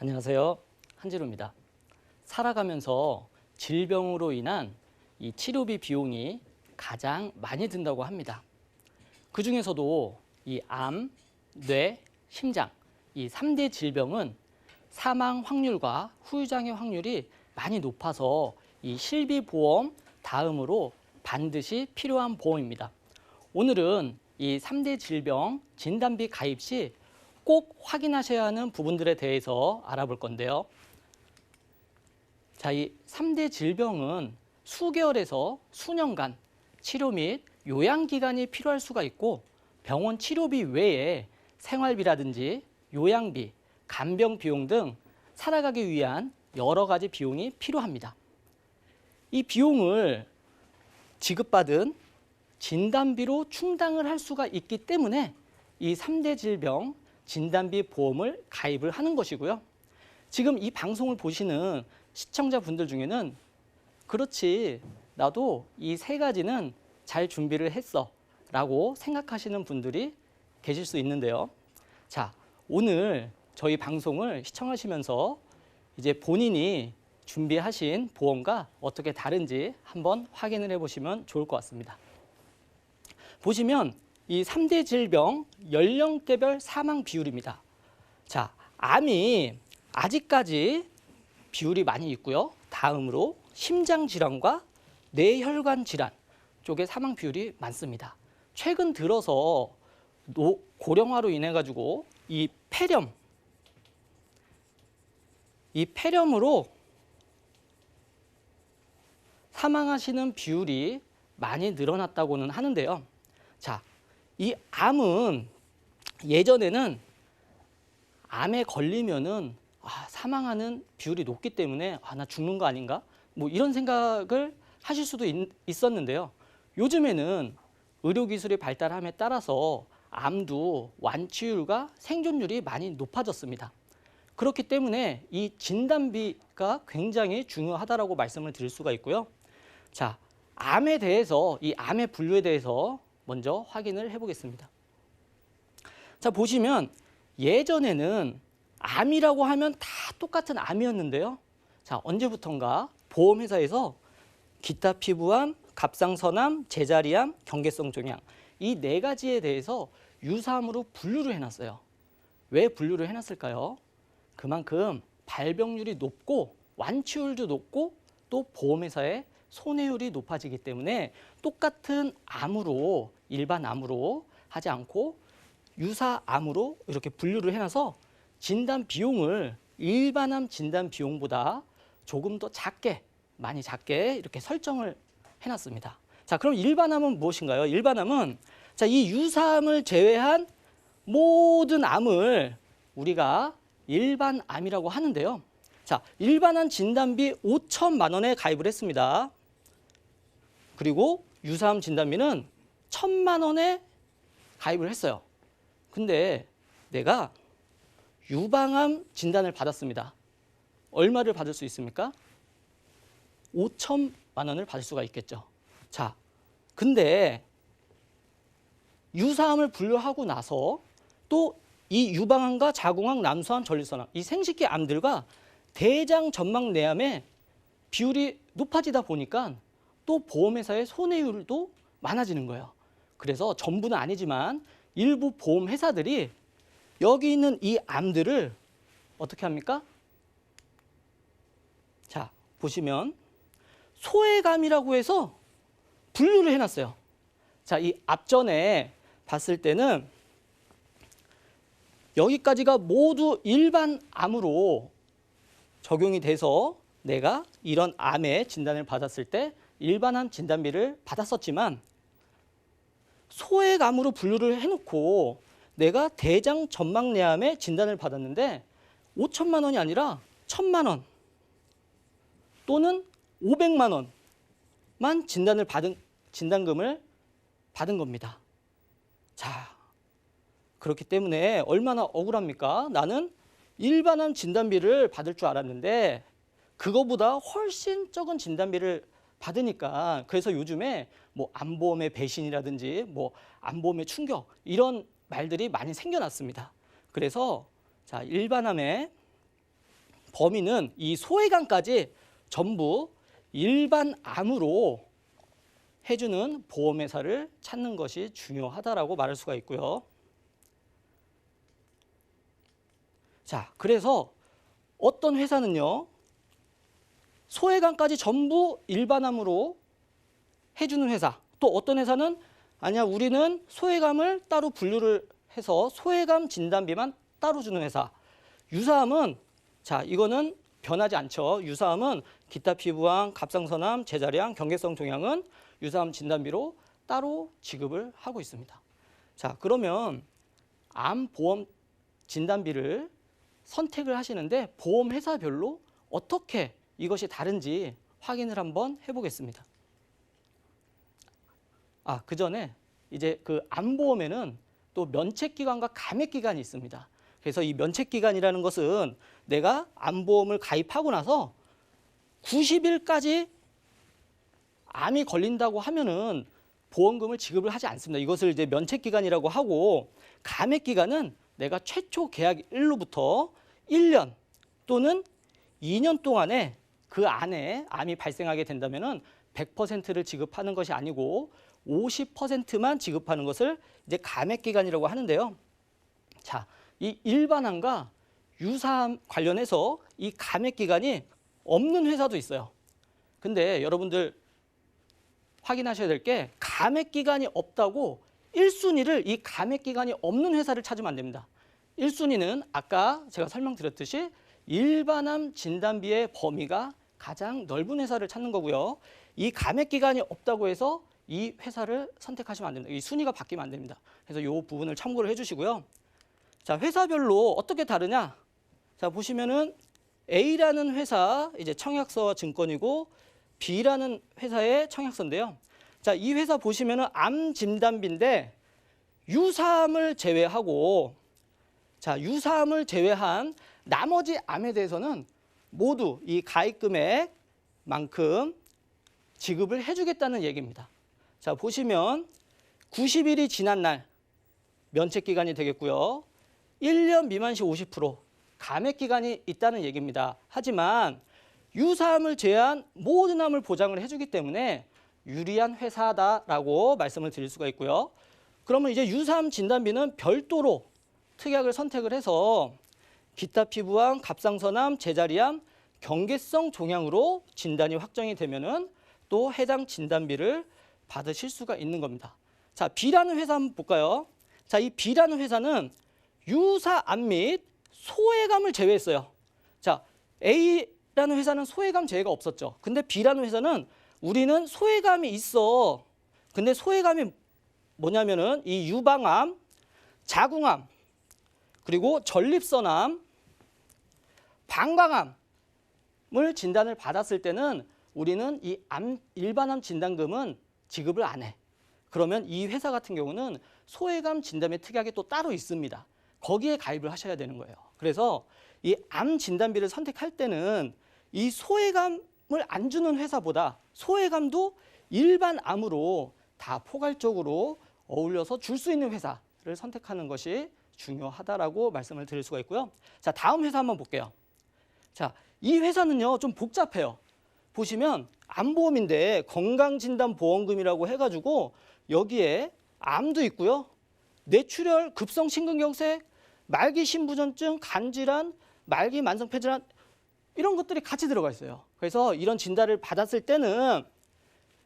안녕하세요. 한지로입니다. 살아가면서 질병으로 인한 이 치료비 비용이 가장 많이 든다고 합니다. 그 중에서도 이 암, 뇌, 심장, 이 3대 질병은 사망 확률과 후유장애 확률이 많이 높아서 이 실비보험 다음으로 반드시 필요한 보험입니다. 오늘은 이 3대 질병 진단비 가입 시 꼭 확인하셔야 하는 부분들에 대해서 알아볼 건데요. 자, 이 3대 질병은 수개월에서 수년간 치료 및 요양기간이 필요할 수가 있고 병원 치료비 외에 생활비라든지 요양비, 간병 비용 등 살아가기 위한 여러 가지 비용이 필요합니다. 이 비용을 지급받은 진단비로 충당을 할 수가 있기 때문에 이 3대 질병 진단비 보험을 가입을 하는 것이고요. 지금 이 방송을 보시는 시청자분들 중에는 그렇지, 나도 이 세 가지는 잘 준비를 했어 라고 생각하시는 분들이 계실 수 있는데요. 자, 오늘 저희 방송을 시청하시면서 이제 본인이 준비하신 보험과 어떻게 다른지 한번 확인을 해보시면 좋을 것 같습니다. 보시면 이 3대 질병 연령대별 사망 비율입니다. 자, 암이 아직까지 비율이 많이 있고요. 다음으로 심장질환과 뇌혈관 질환 쪽에 사망 비율이 많습니다. 최근 들어서 고령화로 인해 가지고 이 폐렴으로 사망하시는 비율이 많이 늘어났다고는 하는데요. 자, 이 암은 예전에는 암에 걸리면은 사망하는 비율이 높기 때문에 나 죽는 거 아닌가? 뭐 이런 생각을 하실 수도 있었는데요. 요즘에는 의료기술의 발달함에 따라서 암도 완치율과 생존율이 많이 높아졌습니다. 그렇기 때문에 이 진단비가 굉장히 중요하다라고 말씀을 드릴 수가 있고요. 자, 암에 대해서, 이 암의 분류에 대해서 먼저 확인을 해보겠습니다. 자, 보시면 예전에는 암이라고 하면 다 똑같은 암이었는데요. 자, 언제부턴가 보험회사에서 기타 피부암, 갑상선암, 제자리암, 경계성 종양 이 네 가지에 대해서 유사암으로 분류를 해놨어요. 왜 분류를 해놨을까요? 그만큼 발병률이 높고 완치율도 높고 또 보험회사의 손해율이 높아지기 때문에 똑같은 암으로, 일반 암으로 하지 않고 유사암으로 이렇게 분류를 해놔서 진단 비용을 일반암 진단 비용보다 조금 더 작게, 많이 작게 이렇게 설정을 해놨습니다. 자, 그럼 일반암은 무엇인가요? 일반암은 자, 이 유사암을 제외한 모든 암을 우리가 일반암이라고 하는데요. 자, 일반암 진단비 5천만 원에 가입을 했습니다. 그리고 유사암 진단비는 1,000만 원에 가입을 했어요. 근데 내가 유방암 진단을 받았습니다. 얼마를 받을 수 있습니까? 5천만 원을 받을 수가 있겠죠. 자, 근데 유사암을 분류하고 나서 또 이 유방암과 자궁암, 남수암, 전립선암 이 생식기 암들과 대장 점막 내암의 비율이 높아지다 보니까 또 보험회사의 손해율도 많아지는 거예요. 그래서 전부는 아니지만 일부 보험회사들이 여기 있는 이 암들을 어떻게 합니까? 자, 보시면 소외감이라고 해서 분류를 해놨어요. 자, 이 앞전에 봤을 때는 여기까지가 모두 일반 암으로 적용이 돼서 내가 이런 암의 진단을 받았을 때 일반암 진단비를 받았었지만 소외감으로 분류를 해놓고 내가 대장 점막내암의 진단을 받았는데 5천만 원이 아니라 1,000만 원 또는 500만 원만 진단금을 받은 겁니다. 자, 그렇기 때문에 얼마나 억울합니까? 나는 일반암 진단비를 받을 줄 알았는데 그거보다 훨씬 적은 진단비를 받으니까 그래서 요즘에 뭐 암보험의 배신이라든지 뭐 암보험의 충격 이런 말들이 많이 생겨났습니다. 그래서 자, 일반암의 범위는 이 소외감까지 전부 일반 암으로 해주는 보험회사를 찾는 것이 중요하다라고 말할 수가 있고요. 자, 그래서 어떤 회사는요, 소외감까지 전부 일반암으로 해주는 회사, 또 어떤 회사는 아니야, 우리는 소외감을 따로 분류를 해서 소외감 진단비만 따로 주는 회사. 유사암은, 자, 이거는 변하지 않죠. 유사암은 기타 피부암, 갑상선암, 제자리암, 경계성 종양은 유사암 진단비로 따로 지급을 하고 있습니다. 자, 그러면 암 보험 진단비를 선택을 하시는데 보험회사별로 어떻게 이것이 다른지 확인을 한번 해보겠습니다. 그 전에 이제 그 암보험에는 또 면책기간과 감액기간이 있습니다. 그래서 이 면책기간이라는 것은 내가 암보험을 가입하고 나서 90일까지 암이 걸린다고 하면은 보험금을 지급을 하지 않습니다. 이것을 이제 면책기간이라고 하고, 감액기간은 내가 최초 계약일로부터 1년 또는 2년 동안에 그 안에 암이 발생하게 된다면은 100%를 지급하는 것이 아니고 50%만 지급하는 것을 이제 감액기간이라고 하는데요. 자, 이 일반암과 유사암 관련해서 이 감액기간이 없는 회사도 있어요. 근데 여러분들 확인하셔야 될 게, 감액기간이 없다고 1순위를 이 감액기간이 없는 회사를 찾으면 안 됩니다. 1순위는 아까 제가 설명드렸듯이 일반암 진단비의 범위가 가장 넓은 회사를 찾는 거고요. 이 감액기간이 없다고 해서 이 회사를 선택하시면 안 됩니다. 이 순위가 바뀌면 안 됩니다. 그래서 이 부분을 참고를 해주시고요. 자, 회사별로 어떻게 다르냐? 자, 보시면은 A라는 회사 이제 청약서 증권이고, B라는 회사의 청약서인데요. 자, 이 회사 보시면은 암 진단비인데 유사암을 제외하고, 자, 유사암을 제외한 나머지 암에 대해서는 모두 이 가입 금액만큼 지급을 해주겠다는 얘기입니다. 자, 보시면 90일이 지난 날 면책기간이 되겠고요. 1년 미만 시 50% 감액기간이 있다는 얘기입니다. 하지만 유사암을 제외한 모든 암을 보장을 해주기 때문에 유리한 회사다라고 말씀을 드릴 수가 있고요. 그러면 이제 유사암 진단비는 별도로 특약을 선택을 해서 기타 피부암, 갑상선암, 제자리암, 경계성 종양으로 진단이 확정이 되면은 또 해당 진단비를 받으실 수가 있는 겁니다. 자, B라는 회사 한번 볼까요? 자, 이 B라는 회사는 유사암 및 소외감을 제외했어요. 자, A라는 회사는 소외감 제외가 없었죠. 근데 B라는 회사는 우리는 소외감이 있어. 근데 소외감이 뭐냐면은 이 유방암, 자궁암, 그리고 전립선암, 방광암을 진단을 받았을 때는 우리는 이 일반암 진단금은 지급을 안 해. 그러면 이 회사 같은 경우는 소외감 진단비 특약이 또 따로 있습니다. 거기에 가입을 하셔야 되는 거예요. 그래서 이 암 진단비를 선택할 때는 이 소외감을 안 주는 회사보다 소외감도 일반 암으로 다 포괄적으로 어울려서 줄 수 있는 회사를 선택하는 것이 중요하다라고 말씀을 드릴 수가 있고요. 자, 다음 회사 한번 볼게요. 자, 이 회사는요 좀 복잡해요. 보시면 암보험인데 건강진단보험금이라고 해가지고 여기에 암도 있고요, 뇌출혈, 급성심근경색, 말기심부전증, 간질환, 말기 만성폐질환 이런 것들이 같이 들어가 있어요. 그래서 이런 진단을 받았을 때는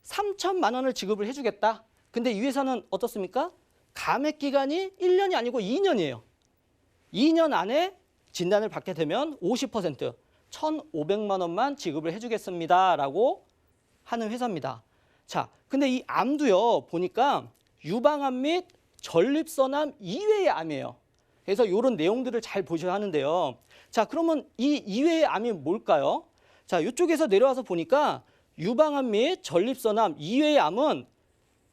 3천만 원을 지급을 해주겠다. 근데 이 회사는 어떻습니까? 감액기간이 1년이 아니고 2년이에요. 2년 안에 진단을 받게 되면 50%, 1,500만 원만 지급을 해주겠습니다 라고 하는 회사입니다. 자, 근데 이 암도요 보니까 유방암 및 전립선암 이외의 암이에요. 그래서 이런 내용들을 잘 보셔야 하는데요. 자, 그러면 이 이외의 암이 뭘까요? 자, 이쪽에서 내려와서 보니까 유방암 및 전립선암 이외의 암은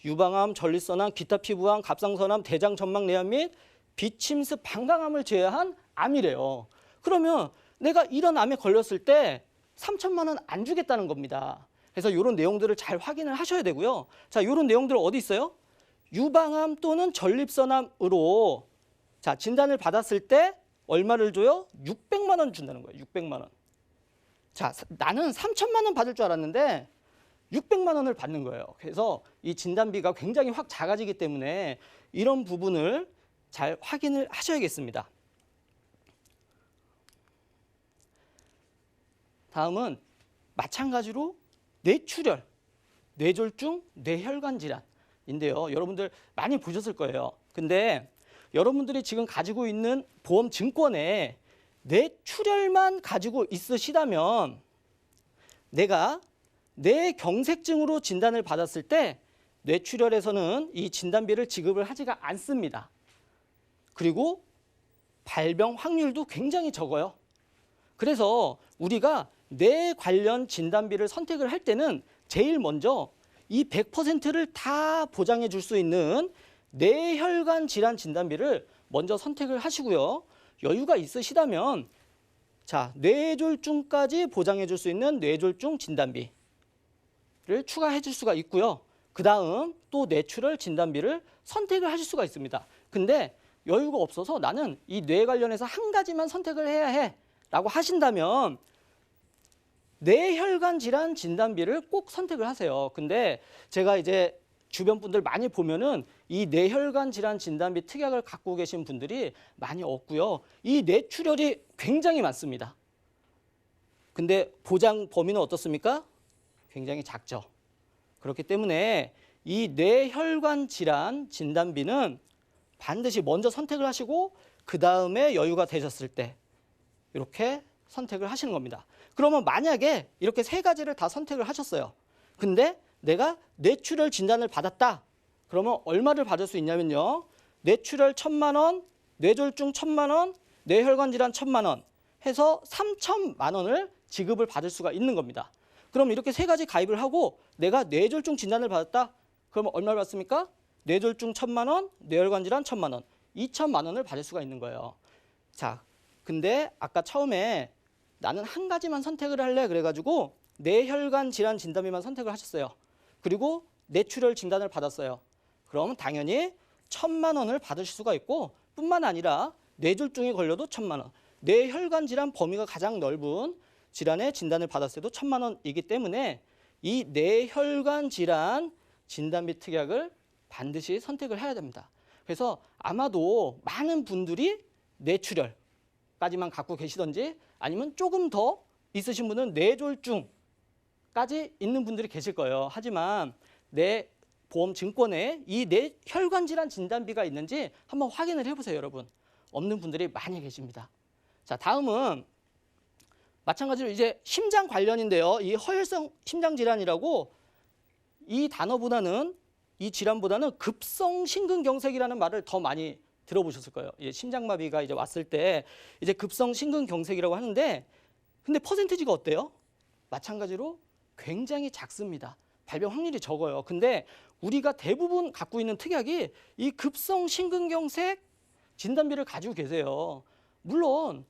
유방암, 전립선암, 기타 피부암, 갑상선암, 대장전막내암 및 비침습 방광암을 제외한 암이래요. 그러면 내가 이런 암에 걸렸을 때 3천만 원 안 주겠다는 겁니다. 그래서 이런 내용들을 잘 확인을 하셔야 되고요. 자, 이런 내용들 어디 있어요? 유방암 또는 전립선암으로 자, 진단을 받았을 때 얼마를 줘요? 600만 원 준다는 거예요. 600만 원. 자, 나는 3천만 원 받을 줄 알았는데 600만 원을 받는 거예요. 그래서 이 진단비가 굉장히 확 작아지기 때문에 이런 부분을 잘 확인을 하셔야겠습니다. 다음은 마찬가지로 뇌출혈, 뇌졸중, 뇌혈관 질환인데요. 여러분들 많이 보셨을 거예요. 근데 여러분들이 지금 가지고 있는 보험 증권에 뇌출혈만 가지고 있으시다면 내가 뇌경색증으로 진단을 받았을 때 뇌출혈에서는 이 진단비를 지급을 하지가 않습니다. 그리고 발병 확률도 굉장히 적어요. 그래서 우리가 뇌 관련 진단비를 선택을 할 때는 제일 먼저 이 100%를 다 보장해 줄 수 있는 뇌혈관 질환 진단비를 먼저 선택을 하시고요. 여유가 있으시다면 자, 뇌졸중까지 보장해 줄 수 있는 뇌졸중 진단비를 추가해 줄 수가 있고요. 그 다음 또 뇌출혈 진단비를 선택을 하실 수가 있습니다. 근데 여유가 없어서 나는 이 뇌 관련해서 한 가지만 선택을 해야 해 라고 하신다면 뇌혈관 질환 진단비를 꼭 선택을 하세요. 근데 제가 이제 주변 분들 많이 보면은 이 뇌혈관 질환 진단비 특약을 갖고 계신 분들이 많이 없고요. 이 뇌출혈이 굉장히 많습니다. 근데 보장 범위는 어떻습니까? 굉장히 작죠. 그렇기 때문에 이 뇌혈관 질환 진단비는 반드시 먼저 선택을 하시고 그 다음에 여유가 되셨을 때 이렇게 선택을 하시는 겁니다. 그러면 만약에 이렇게 세 가지를 다 선택을 하셨어요. 근데 내가 뇌출혈 진단을 받았다. 그러면 얼마를 받을 수 있냐면요. 뇌출혈 1,000만 원, 뇌졸중 1,000만 원, 뇌혈관 질환 1,000만 원 해서 3,000만 원을 지급을 받을 수가 있는 겁니다. 그럼 이렇게 세 가지 가입을 하고 내가 뇌졸중 진단을 받았다. 그러면 얼마를 받습니까? 뇌졸중 1,000만 원, 뇌혈관 질환 1,000만 원, 2,000만 원을 받을 수가 있는 거예요. 자, 근데 아까 처음에 나는 한 가지만 선택을 할래 그래가지고 뇌혈관 질환 진단비만 선택을 하셨어요. 그리고 뇌출혈 진단을 받았어요. 그럼 당연히 1,000만 원을 받으실 수가 있고 뿐만 아니라 뇌졸중에 걸려도 1,000만 원. 뇌혈관 질환 범위가 가장 넓은 질환의 진단을 받았을 때도 1,000만 원이기 때문에 이 뇌혈관 질환 진단비 특약을 반드시 선택을 해야 됩니다. 그래서 아마도 많은 분들이 뇌출혈까지만 갖고 계시던지 아니면 조금 더 있으신 분은 뇌졸중까지 있는 분들이 계실 거예요. 하지만 내 보험 증권에 이 뇌혈관 질환 진단비가 있는지 한번 확인을 해보세요, 여러분. 없는 분들이 많이 계십니다. 자, 다음은 마찬가지로 이제 심장 관련인데요. 이 허혈성 심장 질환이라고 이 단어보다는 이 질환보다는 급성 심근경색이라는 말을 더 많이 들어보셨을 거예요. 심장마비가 이제 왔을 때 이제 급성 심근경색이라고 하는데 근데 퍼센티지가 어때요? 마찬가지로 굉장히 작습니다. 발병 확률이 적어요. 근데 우리가 대부분 갖고 있는 특약이 이 급성 심근경색 진단비를 가지고 계세요. 물론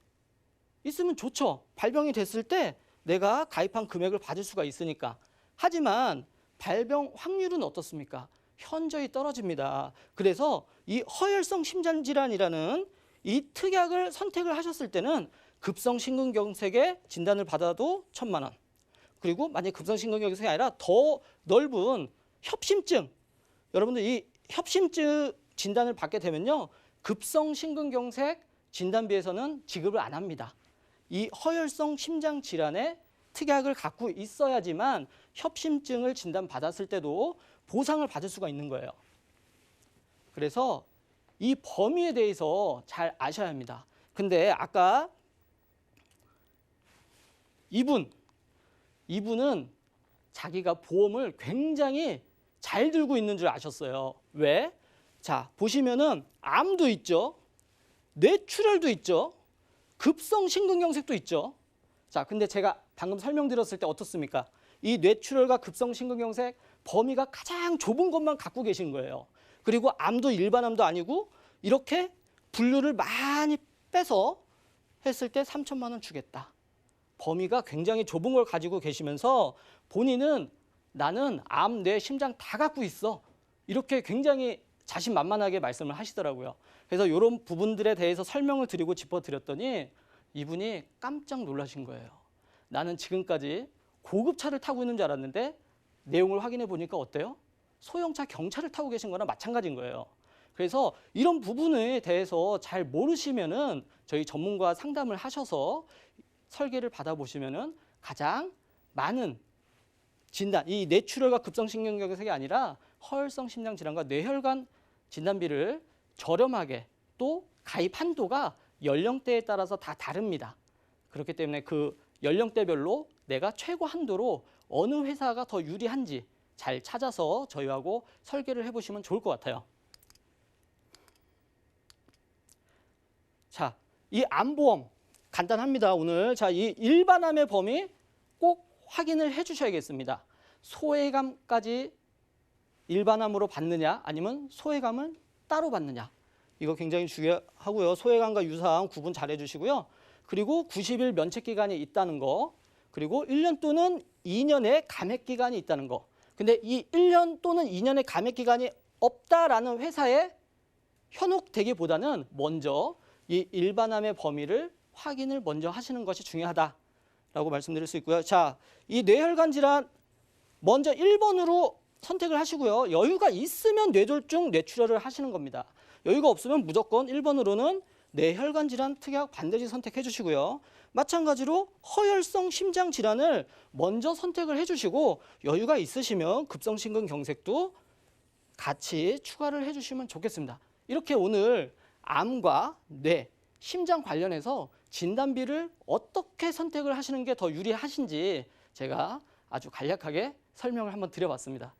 있으면 좋죠. 발병이 됐을 때 내가 가입한 금액을 받을 수가 있으니까. 하지만 발병 확률은 어떻습니까? 현저히 떨어집니다. 그래서 이 허혈성 심장질환이라는 이 특약을 선택을 하셨을 때는 급성 심근경색의 진단을 받아도 1,000만 원. 그리고 만약 급성 심근경색이 아니라 더 넓은 협심증. 여러분들 이 협심증 진단을 받게 되면요. 급성 심근경색 진단비에서는 지급을 안 합니다. 이 허혈성 심장 질환의 특약을 갖고 있어야지만 협심증을 진단받았을 때도 보상을 받을 수가 있는 거예요. 그래서 이 범위에 대해서 잘 아셔야 합니다. 근데 아까 이분은 자기가 보험을 굉장히 잘 들고 있는 줄 아셨어요. 왜? 자, 보시면은 암도 있죠. 뇌출혈도 있죠. 급성 심근경색도 있죠. 자, 근데 제가 방금 설명드렸을 때 어떻습니까? 이 뇌출혈과 급성 심근경색 범위가 가장 좁은 것만 갖고 계신 거예요. 그리고 암도 일반암도 아니고 이렇게 분류를 많이 빼서 했을 때 3,000만 원 주겠다. 범위가 굉장히 좁은 걸 가지고 계시면서 본인은 나는 암, 뇌, 심장 다 갖고 있어. 이렇게 굉장히 자신만만하게 말씀을 하시더라고요. 그래서 이런 부분들에 대해서 설명을 드리고 짚어드렸더니 이분이 깜짝 놀라신 거예요. 나는 지금까지 고급차를 타고 있는 줄 알았는데 내용을 확인해 보니까 어때요? 소형차 경차를 타고 계신 거나 마찬가지인 거예요. 그래서 이런 부분에 대해서 잘 모르시면은 저희 전문가 상담을 하셔서 설계를 받아보시면은 가장 많은 진단, 이 뇌출혈과 급성신경경색이 아니라 허혈성 심장질환과 뇌혈관 진단비를 저렴하게 또 가입 한도가 연령대에 따라서 다 다릅니다. 그렇기 때문에 그 연령대별로 내가 최고 한도로 어느 회사가 더 유리한지 잘 찾아서 저희하고 설계를 해보시면 좋을 것 같아요. 자, 이 암보험 간단합니다. 오늘 자, 이 일반암의 범위 꼭 확인을 해주셔야겠습니다. 소외감까지 일반암으로 받느냐 아니면 소외감을 따로 받느냐 이거 굉장히 중요하고요. 소외감과 유사암 구분 잘 해주시고요. 그리고 90일 면책기간이 있다는 거 그리고 1년 또는 2년의 감액기간이 있다는 거. 근데 이 1년 또는 2년의 감액기간이 없다라는 회사에 현혹되기보다는 먼저 이 일반암의 범위를 확인을 먼저 하시는 것이 중요하다라고 말씀드릴 수 있고요. 자, 이 뇌혈관 질환 먼저 1번으로 선택을 하시고요. 여유가 있으면 뇌졸중, 뇌출혈을 하시는 겁니다. 여유가 없으면 무조건 1번으로는 뇌혈관 질환 특약 반드시 선택해 주시고요. 마찬가지로 허혈성 심장 질환을 먼저 선택을 해 주시고 여유가 있으시면 급성심근경색도 같이 추가를 해 주시면 좋겠습니다. 이렇게 오늘 암과 뇌, 심장 관련해서 진단비를 어떻게 선택을 하시는 게 더 유리하신지 제가 아주 간략하게 설명을 한번 드려봤습니다.